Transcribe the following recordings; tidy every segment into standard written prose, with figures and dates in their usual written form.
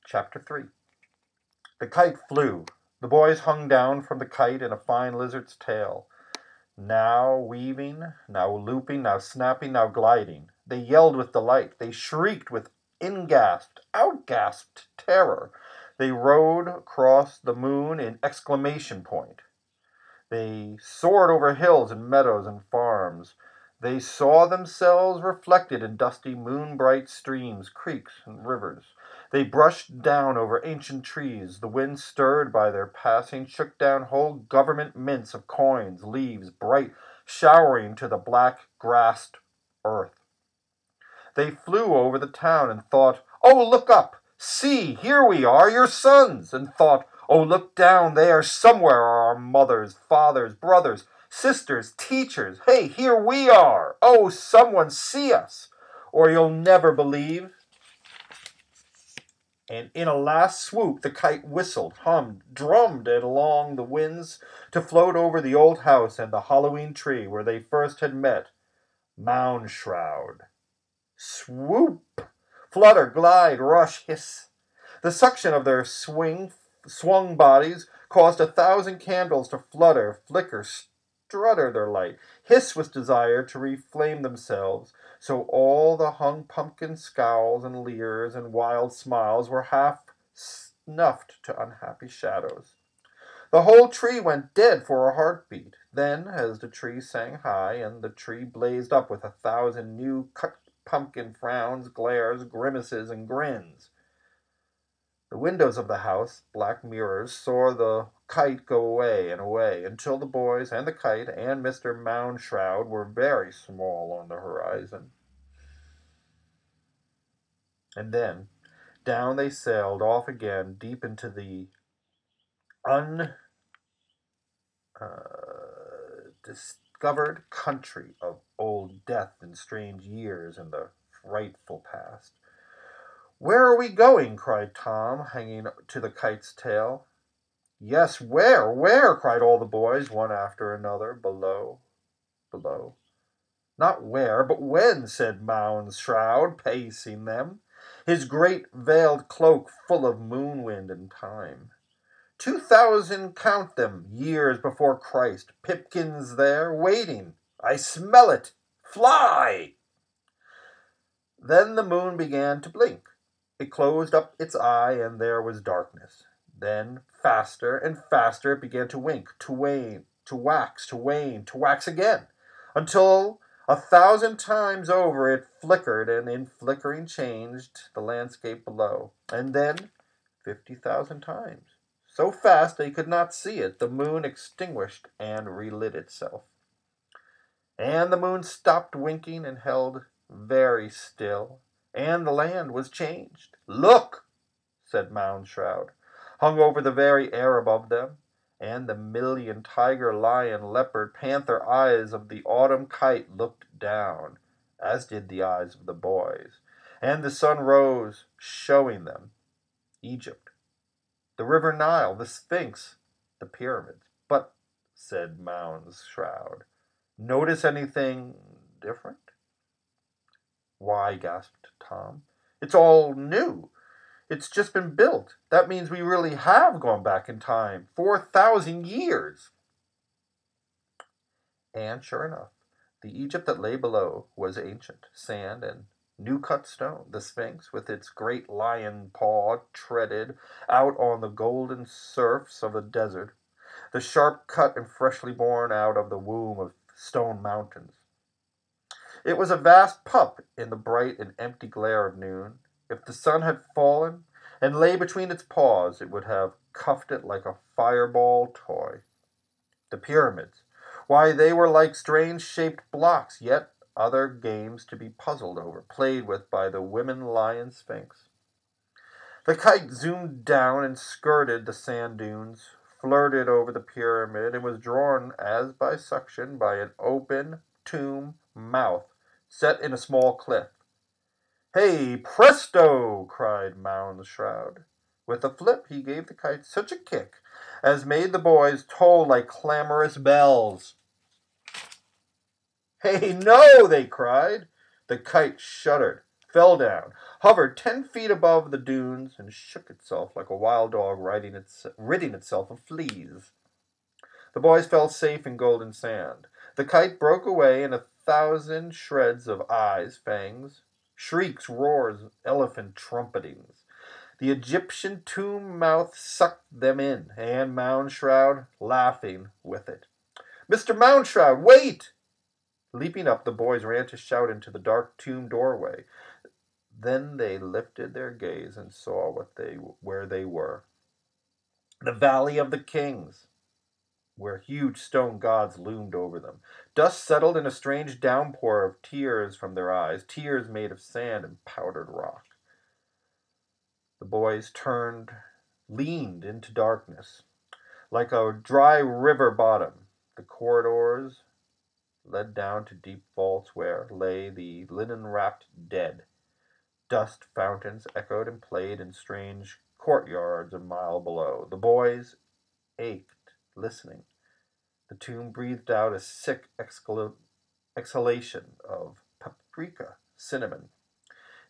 Chapter 3. The kite flew. The boys hung down from the kite in a fine lizard's tail, now weaving, now looping, now snapping, now gliding. They yelled with delight. They shrieked with ingasped, outgasped terror. They rode across the moon in exclamation point. They soared over hills and meadows and farms. They saw themselves reflected in dusty moon-bright streams, creeks, and rivers. They brushed down over ancient trees. The wind, stirred by their passing, shook down whole government mints of coins, leaves, bright, showering to the black-grassed earth. They flew over the town and thought, "Oh, look up! See, here we are, your sons!" And thought, "Oh, look down there, somewhere are our mothers, fathers, brothers, sisters, teachers. Hey, here we are! Oh, someone see us, or you'll never believe." And in a last swoop the kite whistled, hummed, drummed along the winds to float over the old house and the Halloween tree where they first had met. Mound shroud. Swoop! Flutter, glide, rush, hiss. The suction of their swung bodies caused 1,000 candles to flutter, flicker, strutter their light, hiss with desire to reflame themselves, so all the hung pumpkin scowls and leers and wild smiles were half snuffed to unhappy shadows. The whole tree went dead for a heartbeat. Then, as the tree sang high, and the tree blazed up with 1,000 new cut pumpkin frowns, glares, grimaces, and grins. The windows of the house, black mirrors, saw the kite go away and away, until the boys and the kite and Mr. Mound Shroud were very small on the horizon. And then down they sailed off again, deep into the undiscovered country of old death and strange years in the frightful past. "Where are we going?" cried Tom, hanging to the kite's tail. "Yes, where? Where?" cried all the boys, one after another, below. "Not where, but when," said Mound Shroud, pacing them, his great veiled cloak full of moon wind and time. 2,000, count them, years before Christ. Pipkin's there, waiting. I smell it. Fly!" Then the moon began to blink. It closed up its eye, and there was darkness. Then, faster and faster, it began to wink, to wane, to wax, to wane, to wax again, until 1,000 times over it flickered, and in flickering changed the landscape below. And then 50,000 times. So fast they could not see it, the moon extinguished and relit itself. And the moon stopped winking and held very still, and the land was changed. "Look!" said Mound Shroud, hung over the very air above them, and the million tiger, lion, leopard, panther eyes of the autumn kite looked down, as did the eyes of the boys, and the sun rose, showing them Egypt, the river Nile, the Sphinx, the pyramids. "But," said Mound Shroud, "notice anything different?" "Why," gasped Tom, "it's all new. It's just been built. That means we really have gone back in time 4,000 years." And sure enough, the Egypt that lay below was ancient, sand and new-cut stone. The Sphinx, with its great lion paw, treaded out on the golden surfs of the desert, the sharp-cut and freshly born out of the womb of stone mountains. It was a vast pup in the bright and empty glare of noon. If the sun had fallen and lay between its paws, it would have cuffed it like a fireball toy. The pyramids, why, they were like strange-shaped blocks, yet other games to be puzzled over, played with by the women-lion Sphinx. The kite zoomed down and skirted the sand dunes, flirted over the pyramid, and was drawn as by suction by an open tomb mouth set in a small cliff. "Hey, presto!" cried Mound Shroud. With a flip he gave the kite such a kick as made the boys toll like clamorous bells. "Hey, no!" they cried. The kite shuddered. fell down, hovered 10 feet above the dunes, and shook itself like a wild dog ridding itself of fleas. The boys fell safe in golden sand. The kite broke away in 1,000 shreds of eyes, fangs, shrieks, roars, elephant trumpetings. The Egyptian tomb mouth sucked them in, and Moundshroud laughing with it. "Mr. Moundshroud, wait!" Leaping up, the boys ran to shout into the dark tomb doorway. Then they lifted their gaze and saw where they were. The Valley of the Kings, where huge stone gods loomed over them. Dust settled in a strange downpour of tears from their eyes, tears made of sand and powdered rock. The boys leaned into darkness. Like a dry river bottom, the corridors led down to deep vaults where lay the linen-wrapped dead. Dust fountains echoed and played in strange courtyards a mile below. The boys ached, listening. The tomb breathed out a sick exhalation of paprika, cinnamon,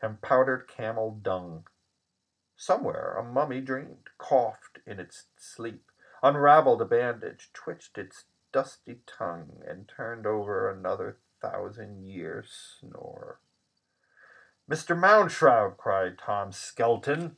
and powdered camel dung. Somewhere a mummy dreamed, coughed in its sleep, unraveled a bandage, twitched its dusty tongue, and turned over another 1,000-year snore. "Mr. Moundshroud!" cried Tom Skelton.